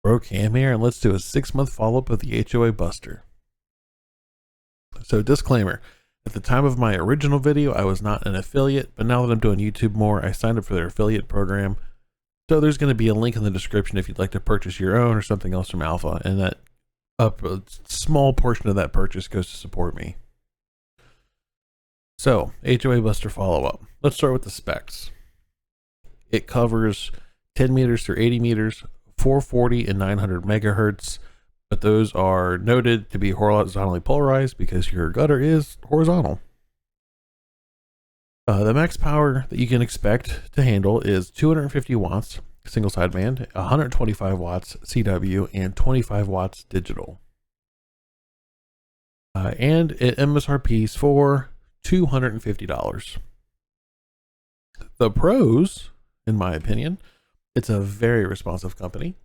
Bro Cam here, and let's do a 6-month follow-up of the HOA Buster. So disclaimer, at the time of my original video, I was not an affiliate, but now that I'm doing YouTube more, I signed up for their affiliate program. So there's going to be a link in the description if you'd like to purchase your own or something else from Alpha, and that a small portion of that purchase goes to support me. So, HOA Buster follow-up. Let's start with the specs. It covers 10 meters through 80 meters, 440 and 900 megahertz, but those are noted to be horizontally polarized because your gutter is horizontal. The max power that you can expect to handle is 250 watts single sideband, 125 watts CW, and 25 watts digital. And it MSRP's for $250. The pros, in my opinion, it's a very responsive company.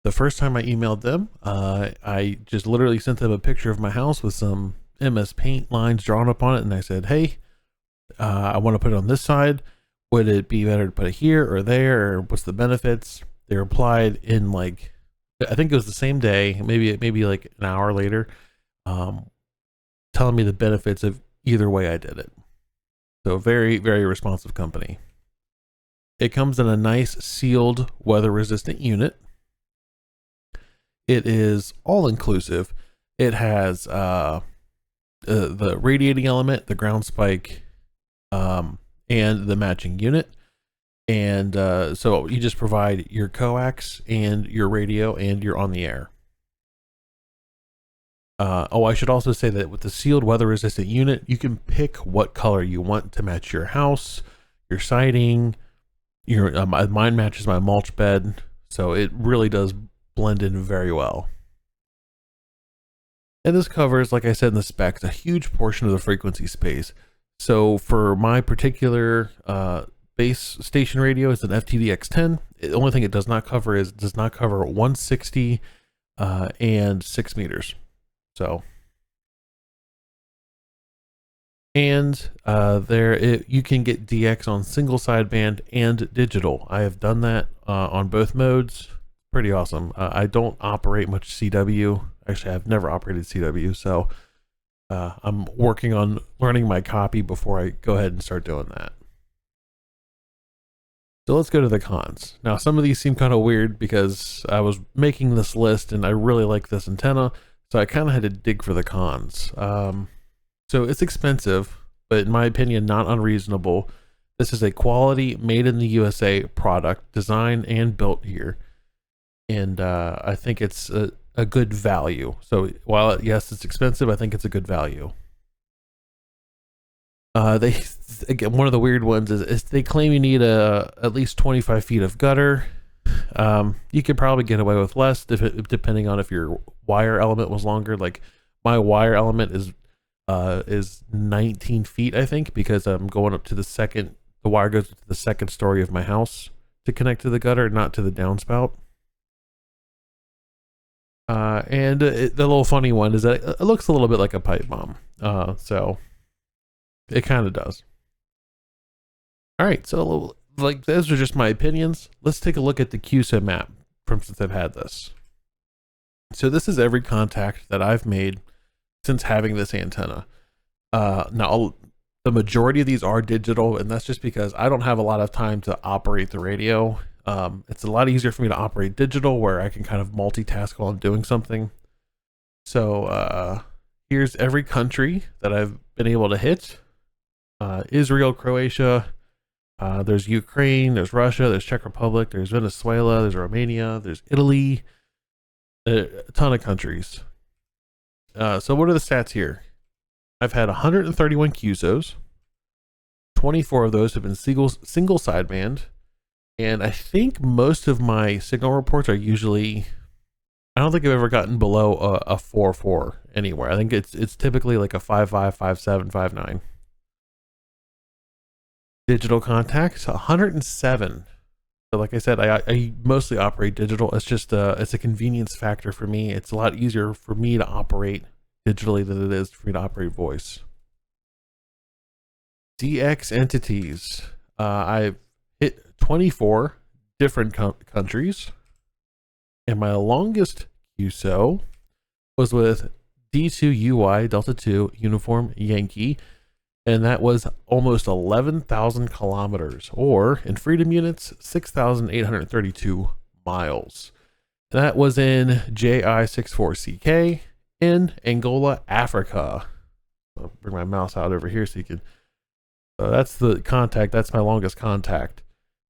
The first time I emailed them, I just literally sent them a picture of my house with some MS Paint lines drawn up on it, and I said, hey, I want to put it on this side. Would it be better to put it here or there, or what's the benefits? They replied in like, I think it was the same day, maybe like an hour later, telling me the benefits of either way I did it. So very, very responsive company. It comes in a nice sealed weather resistant unit. It is all inclusive. It has the radiating element, the ground spike, and the matching unit. And so you just provide your coax and your radio, and you're on the air. I should also say that with the sealed weather resistant unit, you can pick what color you want to match your house, your siding. Mine matches my mulch bed, so it really does blend in very well. And this covers, like I said in the specs, a huge portion of the frequency space. So for my particular base station radio, it's an FTDX10. The only thing it does not cover is 160 and 6 meters. So, and you can get DX on single sideband and digital. I have done that on both modes. Pretty awesome. I don't operate much CW. Actually, I've never operated CW, so I'm working on learning my copy before I go ahead and start doing that. So let's go to the cons. Now, some of these seem kind of weird because I was making this list and I really like this antenna, so I kind of had to dig for the cons. So it's expensive, but in my opinion, not unreasonable. This is a quality made in the USA product, designed and built here. And I think it's a good value. So while yes, it's expensive, I think it's a good value. Again, one of the weird ones is they claim you need at least 25 feet of gutter. You could probably get away with less depending on if your wire element was longer. Like my wire element is 19 feet, I think, because I'm going up to the wire goes to the second story of my house to connect to the gutter, not to the downspout. And the little funny one is that it looks a little bit like a pipe bomb. So it kind of does. All right, so like those are just my opinions. Let's take a look at the QSO map since I've had this. So this is every contact that I've made since having this antenna. Now the majority of these are digital, and that's just because I don't have a lot of time to operate the radio. It's a lot easier for me to operate digital where I can kind of multitask while I'm doing something. So here's every country that I've been able to hit. Israel, Croatia, there's Ukraine, there's Russia, there's Czech Republic, there's Venezuela, there's Romania, there's Italy, a ton of countries. So what are the stats here? I've had 131 QSOs. 24 of those have been single sideband. And I think most of my signal reports are usually, I don't think I've ever gotten below a 4.4 anywhere. I think it's typically like a 5.5, 5.7, 5.9. Digital contacts, 107. So like I said, I mostly operate digital. It's just it's a convenience factor for me. It's a lot easier for me to operate digitally than it is for me to operate voice. DX entities. I've hit 24 different countries, And my longest QSO was with D2UI Delta 2 Uniform Yankee, and that was almost 11,000 kilometers, or in freedom units, 6,832 miles. That was in JI64CK in Angola, Africa. I'll bring my mouse out over here so you can. That's the contact. That's my longest contact,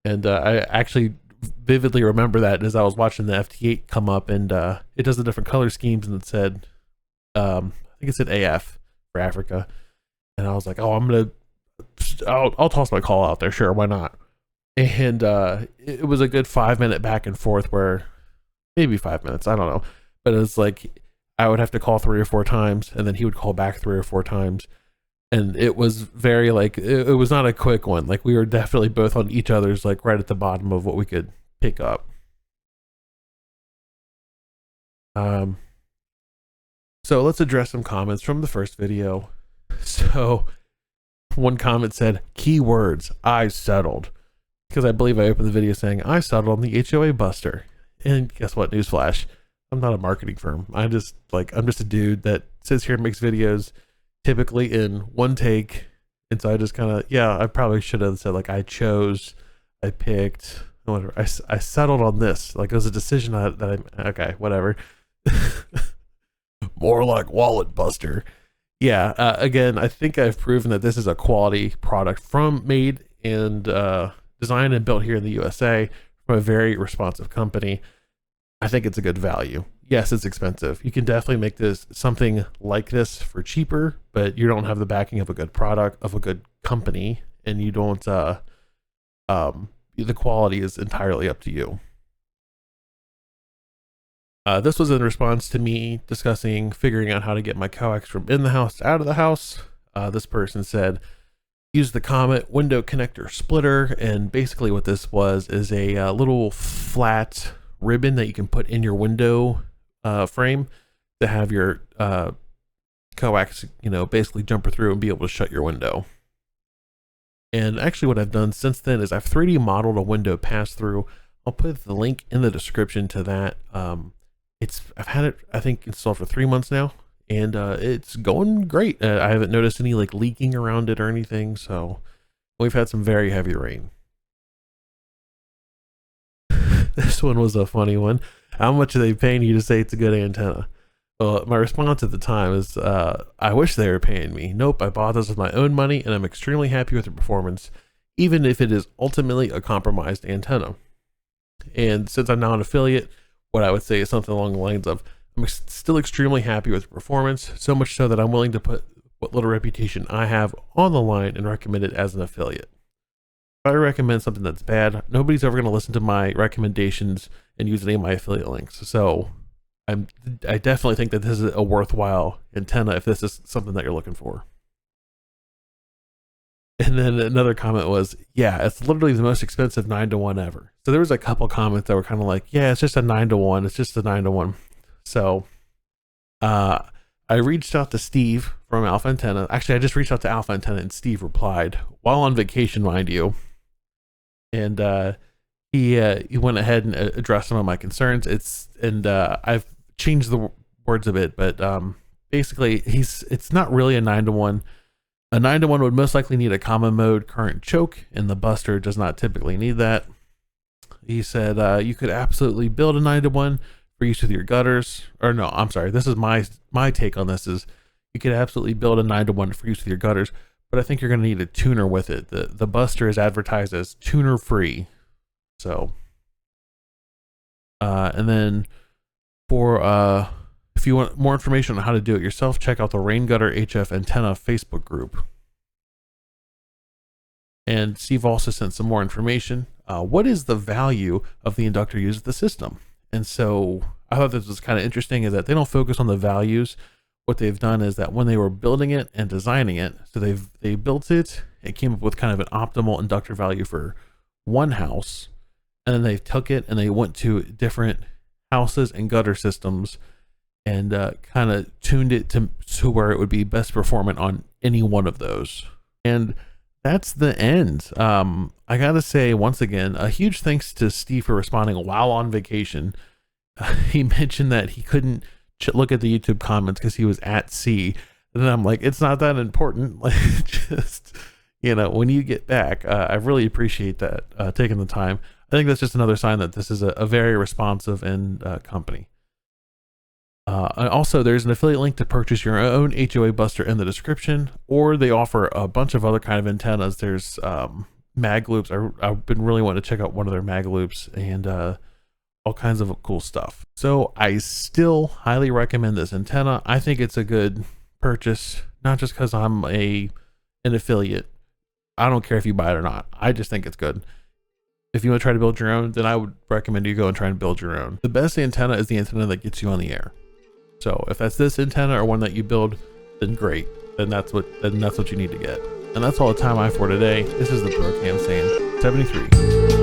and I actually vividly remember that as I was watching the FT8 come up, and it does the different color schemes, and it said, I think it said AF for Africa, and I was like, oh, I'll toss my call out there, sure, why not? And it was a good 5-minute back and forth, where maybe 5 minutes, I don't know, but it's like I would have to call 3 or 4 times, and then he would call back 3 or 4 times. And it was very like, it was not a quick one. Like, we were definitely both on each other's, like, right at the bottom of what we could pick up. So let's address some comments from the first video. So one comment said, keywords, I settled. Because I believe I opened the video saying, I settled on the HOA Buster. And guess what? Newsflash. I'm not a marketing firm. I'm just a dude that sits here and makes videos typically in one take. And so I just kind of, I probably should have said, like, I picked, whatever. I settled on this. Like, it was a decision okay, whatever. More like Wallet Buster. Yeah, again, I think I've proven that this is a quality product made and designed and built here in the USA from a very responsive company. I think it's a good value. Yes, it's expensive. You can definitely make this something like this for cheaper, but you don't have the backing of a good product, of a good company, and you don't, the quality is entirely up to you. This was in response to me discussing figuring out how to get my coax from in the house to out of the house. This person said, use the Comet window connector splitter, and basically what this was is a little flat ribbon that you can put in your window frame to have your coax, basically jumper through and be able to shut your window. And actually what I've done since then is I've 3D modeled a window pass through. I'll put the link in the description to that. I've had it, I think, installed for 3 months now, and it's going great. I haven't noticed any like leaking around it or anything, so we've had some very heavy rain. This one was a funny one. How much are they paying you to say it's a good antenna? Well, my response at the time is, I wish they were paying me. Nope, I bought this with my own money, and I'm extremely happy with the performance, even if it is ultimately a compromised antenna. And since I'm now an affiliate, what I would say is something along the lines of, I'm still extremely happy with the performance, so much so that I'm willing to put what little reputation I have on the line and recommend it as an affiliate. If I recommend something that's bad, nobody's ever going to listen to my recommendations and use any of my affiliate links. So I definitely think that this is a worthwhile antenna if this is something that you're looking for. And then another comment was, yeah, it's literally the most expensive 9-to-1 ever. So there was a couple comments that were kind of like, yeah, it's just a 9-to-1. It's just a 9-to-1. So I reached out to Steve from Alpha Antenna. Actually, I just reached out to Alpha Antenna, and Steve replied while on vacation, mind you. And he went ahead and addressed some of my concerns. I've changed the words a bit, but basically it's not really a 9-to-1. A 9-to-1 would most likely need a common mode current choke, and the Buster does not typically need that. He said you could absolutely build a 9-to-1 for use with your gutters. Or no, I'm sorry. This is my take on this is you could absolutely build a 9-to-1 for use with your gutters, but I think you're going to need a tuner with it. The Buster is advertised as tuner free. So, and then for if you want more information on how to do it yourself, check out the Rain Gutter HF Antenna Facebook group. And Steve also sent some more information. What is the value of the inductor used at the system? And so I thought this was kind of interesting, is that they don't focus on the values. What they've done is that when they were building it and designing it, so they built it and came up with kind of an optimal inductor value for one house, and then they took it and they went to different houses and gutter systems and kind of tuned it to where it would be best performant on any one of those. And that's the end. I gotta say, once again, a huge thanks to Steve for responding while on vacation. he mentioned that he couldn't look at the YouTube comments because he was at sea. And then I'm like, it's not that important. Like, just, you know, when you get back, I really appreciate that, taking the time. I think that's just another sign that this is a very responsive and company. And also, there's an affiliate link to purchase your own HOA Buster in the description, or they offer a bunch of other kind of antennas. There's mag loops. I've been really wanting to check out one of their mag loops, and all kinds of cool stuff. So I still highly recommend this antenna. I think it's a good purchase, not just because I'm an affiliate. I don't care if you buy it or not. I just think it's good. If you want to try to build your own, then I would recommend you go and try and build your own. The best antenna is the antenna that gets you on the air. So if that's this antenna or one that you build, then great. Then that's what you need to get. And that's all the time I have for today. This is the Brocam saying 73.